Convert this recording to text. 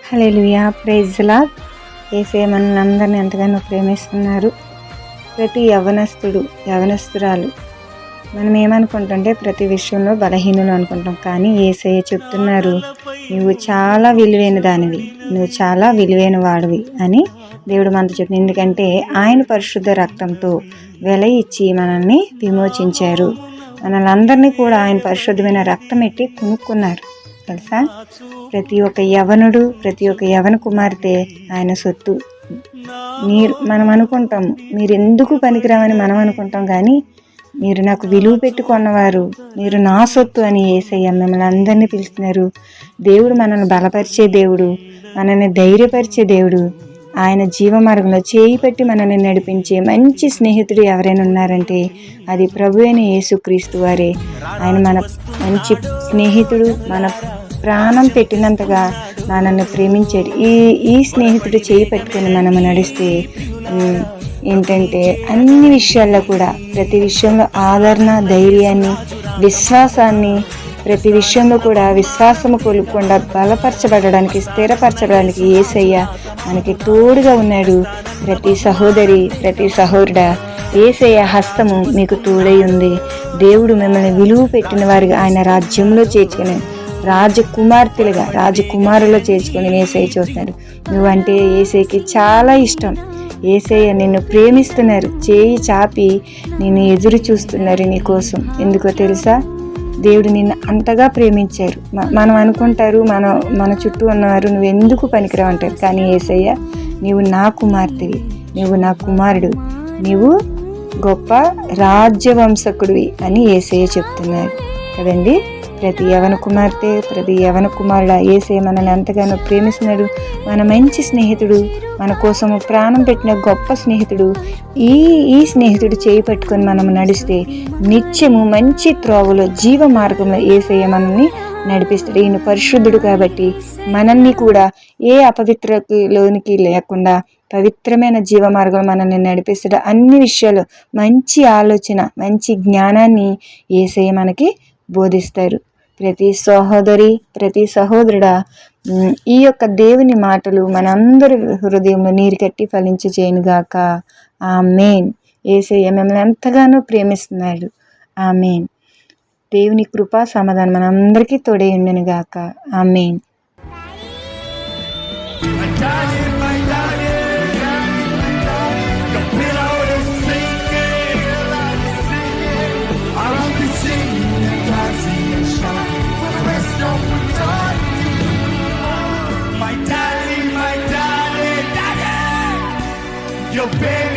Hallelujah, praise the Lord. యేసయ్య మనల్ని అందరినీ ఎంతగానో ప్రేమిస్తున్నారు. ప్రతి యవనస్తురాలు మనం ఏమనుకుంటుంటే ప్రతి విషయంలో బలహీనులు అనుకుంటాం, కానీ యేసయ్య చెప్తున్నారు, నువ్వు చాలా విలువైన దానివి, నువ్వు చాలా విలువైన వాడివి అని దేవుడు మనతో చెప్తుంది. ఎందుకంటే ఆయన పరిశుద్ధ రక్తంతో వెల ఇచ్చి మనల్ని విమోచించారు. మనల్ని అందరినీ కూడా ఆయన పరిశుద్ధమైన రక్తం ఎట్టి కొనుక్కున్నారు తెలుసా. ప్రతి ఒక్క యవనుడు, ప్రతి ఒక్క యవన కుమార్తె ఆయన సొత్తు. మనం అనుకుంటాము మీరు ఎందుకు పనికిరామని మనం అనుకుంటాం, కానీ మీరు నాకు విలువ పెట్టుకున్నవారు, మీరు నా సొత్తు అని యేసయ్య మిమ్మల్ని అందరినీ పిలుస్తున్నారు. దేవుడు మనల్ని బలపరిచే దేవుడు, మనల్ని ధైర్యపరిచే దేవుడు. ఆయన జీవ మార్గంలో చేయి పెట్టి మనల్ని నడిపించే మంచి స్నేహితుడు ఎవరైనా ఉన్నారంటే అది ప్రభు అయిన యేసుక్రీస్తు వారే. ఆయన మన మంచి స్నేహితుడు, మన ప్రాణం పెట్టినంతగా మనల్ని ప్రేమించాడు. ఈ స్నేహితుడు చేయి పెట్టుకొని మనము నడిస్తే ఏంటంటే అన్ని విషయాల్లో కూడా, ప్రతి విషయంలో ఆదరణ, ధైర్యాన్ని, విశ్వాసాన్ని, ప్రతి విషయంలో కూడా విశ్వాసము కోల్పోకుండా బలపరచబడడానికి, స్థిరపరచడానికి యేసయ్య మనకి తోడుగా ఉన్నాడు. ప్రతి సహోదరి, ప్రతి సహోదరుడా, యేసయ్య హస్తము మీకు తోడై ఉంది. దేవుడు మిమ్మల్ని విలువ పెట్టిన వారిగా ఆయన రాజ్యంలో చేర్చుకుని రాజకుమార్తెలుగా, రాజకుమారులో చేర్చుకొని యేసయ్య చూస్తున్నాడు. నువ్వంటే యేసయ్యకి చాలా ఇష్టం. యేసయ్య నిన్ను ప్రేమిస్తున్నారు, చేయి చాపి నిన్ను ఎదురు చూస్తున్నారు నీ కోసం. ఎందుకో తెలుసా, దేవుడు నిన్ను అంతగా ప్రేమించారు. మనం అనుకుంటారు, మన చుట్టూ ఉన్నవారు నువ్వు ఎందుకు పనికిరావు అంటారు, కానీ యేసయ్య నీవు నా కుమార్తెవి, నువ్వు నా కుమారుడు, నీవు గొప్ప రాజ్యవంశకుడివి అని యేసయ్య చెప్తున్నారు కదండి. ప్రతి యవన కుమార్తె, ప్రతి యవన కుమారుడు యేసయ్య మనల్ని ఎంతగానో ప్రేమిస్తున్నాడు. మన మంచి స్నేహితుడు, మన కోసము ప్రాణం పెట్టిన గొప్ప స్నేహితుడు. ఈ స్నేహితుడు చేయి పట్టుకొని మనం నడిస్తే నిత్యము మంచి త్రోవలో, జీవ మార్గంలో యేసయ్య మనల్ని నడిపిస్తాడు. ఈయన పరిశుద్ధుడు కాబట్టి మనల్ని కూడా ఏ అపవిత్రలోనికి లేకుండా పవిత్రమైన జీవ మార్గంలో మనల్ని నడిపిస్తాడు. అన్ని విషయాలు మంచి ఆలోచన, మంచి జ్ఞానాన్ని యేసయ్య మనకి బోధిస్తారు. ప్రతి సహోదరి, ప్రతి సహోదరుడా, ఈ యొక్క దేవుని మాటలు మనందరి హృదయంలో నీరు కట్టి ఫలించి చేయనుగాక. ఆమేన్. యేసయ్య మిమ్మల్ని ఎంతగానో ప్రేమిస్తున్నాడు. ఆమేన్. దేవుని కృపా సమాధానం మనందరికీ తోడై ఉండునుగాక. ఆమేన్. Your baby